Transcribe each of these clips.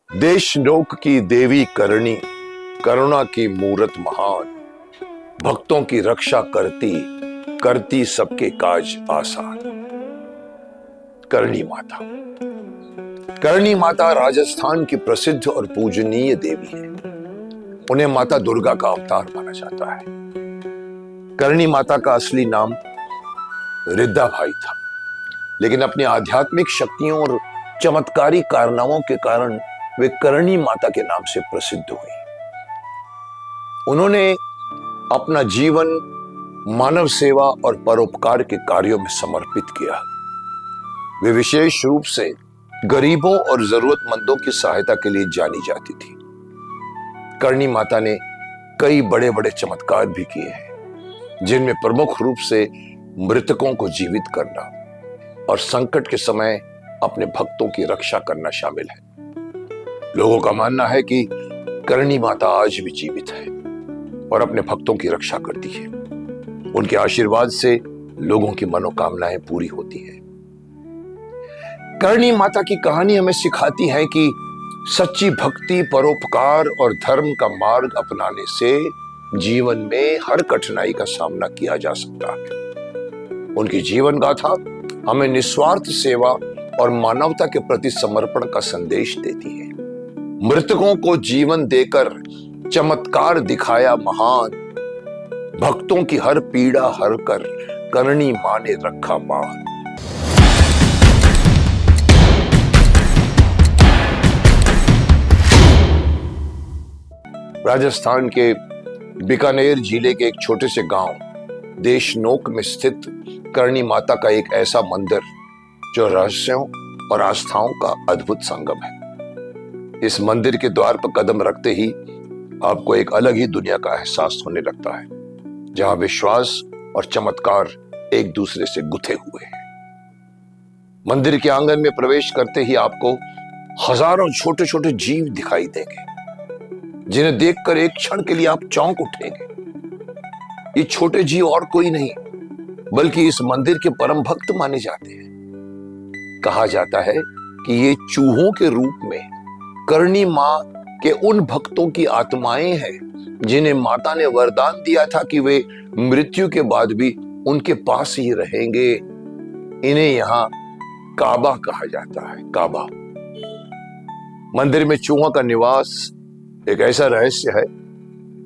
देशनोक की देवी करणी, करुणा की मूरत महान, भक्तों की रक्षा करती, करती सबके काज आसान। करणी माता। करणी माता राजस्थान की प्रसिद्ध और पूजनीय देवी है। उन्हें माता दुर्गा का अवतार माना जाता है। करणी माता का असली नाम रिद्धाबाई था, लेकिन अपनी आध्यात्मिक शक्तियों और चमत्कारी कारनामों के कारण वे करणी माता के नाम से प्रसिद्ध हुई। उन्होंने अपना जीवन मानव सेवा और परोपकार के कार्यों में समर्पित किया। वे विशेष रूप से गरीबों और जरूरतमंदों की सहायता के लिए जानी जाती थी। करणी माता ने कई बड़े बड़े चमत्कार भी किए हैं, जिनमें प्रमुख रूप से मृतकों को जीवित करना और संकट के समय अपने भक्तों की रक्षा करना शामिल है। लोगों का मानना है कि करणी माता आज भी जीवित है और अपने भक्तों की रक्षा करती है। उनके आशीर्वाद से लोगों की मनोकामनाएं पूरी होती हैं। करणी माता की कहानी हमें सिखाती है कि सच्ची भक्ति, परोपकार और धर्म का मार्ग अपनाने से जीवन में हर कठिनाई का सामना किया जा सकता है। उनकी जीवन गाथा हमें निस्वार्थ सेवा और मानवता के प्रति समर्पण का संदेश देती है। मृतकों को जीवन देकर चमत्कार दिखाया महान, भक्तों की हर पीड़ा हर कर करणी मां ने रखा मान। राजस्थान के बीकानेर जिले के एक छोटे से गांव देशनोक में स्थित करणी माता का एक ऐसा मंदिर जो रहस्यों और आस्थाओं का अद्भुत संगम है। इस मंदिर के द्वार पर कदम रखते ही आपको एक अलग ही दुनिया का एहसास होने लगता है, जहां विश्वास और चमत्कार एक दूसरे से गुथे हुए हैं। मंदिर के आंगन में प्रवेश करते ही आपको हजारों छोटे छोटे जीव दिखाई देंगे, जिन्हें देखकर एक क्षण के लिए आप चौंक उठेंगे। ये छोटे जीव और कोई नहीं, बल्कि इस मंदिर के परम भक्त माने जाते हैं। कहा जाता है कि ये चूहों के रूप में करणी मां के उन भक्तों की आत्माएं हैं जिन्हें माता ने वरदान दिया था कि वे मृत्यु के बाद भी उनके पास ही रहेंगे। इन्हें यहां काबा कहा जाता है। काबा। मंदिर में चूहों का निवास एक ऐसा रहस्य है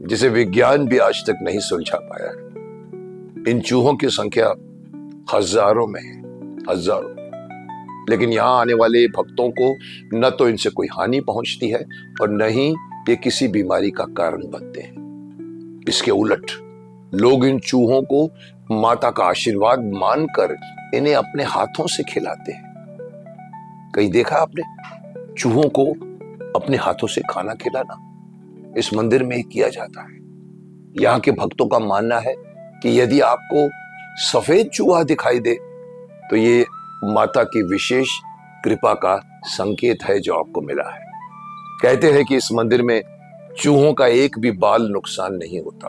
जिसे विज्ञान भी आज तक नहीं सुलझा पाया है। इन चूहों की संख्या हजारों में है, हजारों। लेकिन यहां आने वाले भक्तों को न तो इनसे कोई हानि पहुंचती है और न ही ये किसी बीमारी का कारण बनते हैं। इसके उलट लोग इन चूहों को माता का आशीर्वाद मानकर इन्हें अपने हाथों से खिलाते हैं। कहीं देखा आपने चूहों को अपने हाथों से खाना खिलाना? इस मंदिर में ही किया जाता है। यहाँ के भक्तों का मानना है कि यदि आपको सफेद चूहा दिखाई दे तो ये माता की विशेष कृपा का संकेत है जो आपको मिला है। कहते हैं कि इस मंदिर में चूहों का एक भी बाल नुकसान नहीं होता,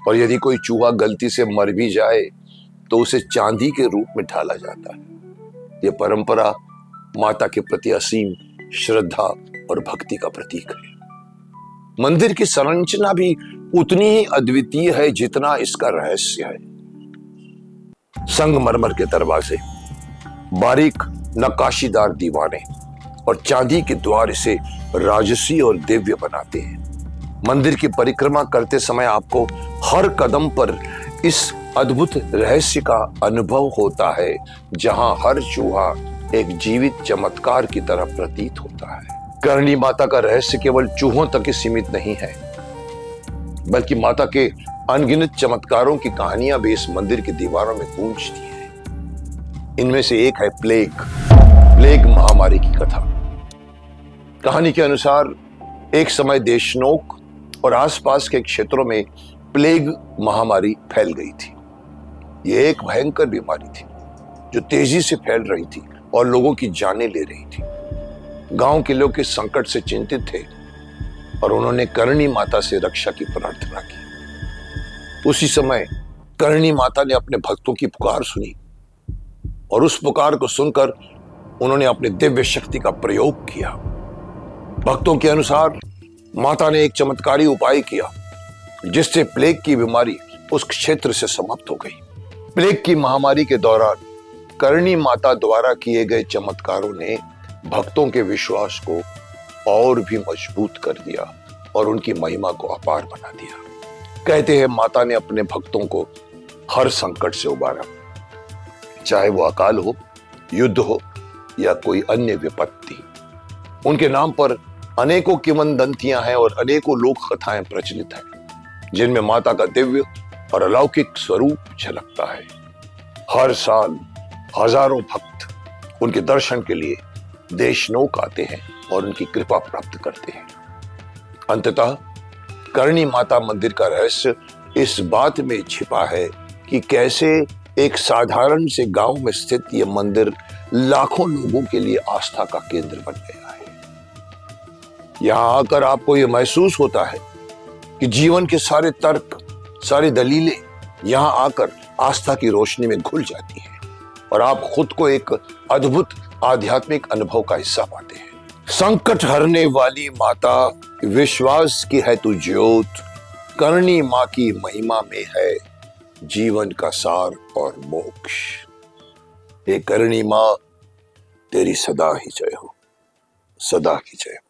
और यदि कोई चूहा गलती से मर भी जाए तो उसे चांदी के रूप में ढाला जाता है। यह परंपरा माता के प्रति असीम श्रद्धा और भक्ति का प्रतीक है। मंदिर की संरचना भी उतनी ही अद्वितीय है जितना इसका रहस्य है। संगमरमर के दरवाजे, बारीक नक्काशीदार दीवारें और चांदी के द्वार इसे राजसी और दिव्य बनाते हैं। मंदिर की परिक्रमा करते समय आपको हर कदम पर इस अद्भुत रहस्य का अनुभव होता है, जहां हर चूहा एक जीवित चमत्कार की तरह प्रतीत होता है। करणी माता का रहस्य केवल चूहों तक ही सीमित नहीं है, बल्कि माता के अनगिनत चमत्कारों की कहानियां भी इस मंदिर की दीवारों में गूंजती हैं। इनमें से एक है प्लेग महामारी की कथा। कहानी के अनुसार एक समय देशनोक और आसपास के क्षेत्रों में प्लेग महामारी फैल गई थी। यह एक भयंकर बीमारी थी जो तेजी से फैल रही थी और लोगों की जानें ले रही थी। गांव के लोग इस संकट से चिंतित थे और उन्होंने करणी माता से रक्षा की प्रार्थना की। उसी समय करणी माता ने अपने भक्तों की पुकार सुनी और उस पुकार को सुनकर उन्होंने अपनी दिव्य शक्ति का प्रयोग किया भक्तों के अनुसार माता ने एक चमत्कारी उपाय किया जिससे प्लेग की बीमारी उस क्षेत्र से समाप्त हो गई। प्लेग की महामारी के दौरान करणी माता द्वारा किए गए चमत्कारों ने भक्तों के विश्वास को और भी मजबूत कर दिया और उनकी महिमा को अपार बना दिया। कहते हैं माता ने अपने भक्तों को हर संकट से उबारा, चाहे वो अकाल हो, युद्ध हो या कोई अन्य विपत्ति। उनके नाम पर अनेकों किंवदंतियां हैं और अनेकों लोक कथाएं प्रचलित हैं जिनमें माता का दिव्य और अलौकिक स्वरूप झलकता है। हर साल हजारों भक्त उनके दर्शन के लिए देशनोक आते हैं और उनकी कृपा प्राप्त करते हैं। अंततः करणी माता मंदिर का रहस्य इस बात में छिपा है कि कैसे एक साधारण से गांव में स्थित यह मंदिर लाखों लोगों के लिए आस्था का केंद्र बन गया है। यहां आकर आपको यह महसूस होता है कि जीवन के सारे तर्क, सारी दलीलें यहां आकर आस्था की रोशनी में घुल जाती हैं और आप खुद को एक अद्भुत आध्यात्मिक अनुभव का हिस्सा पाते हैं। संकट हरने वाली माता, विश्वास की है तू ज्योत, करणी मां की महिमा में है जीवन का सार और मोक्ष। हे करणी मां, तेरी सदा ही जय हो, सदा ही जय हो।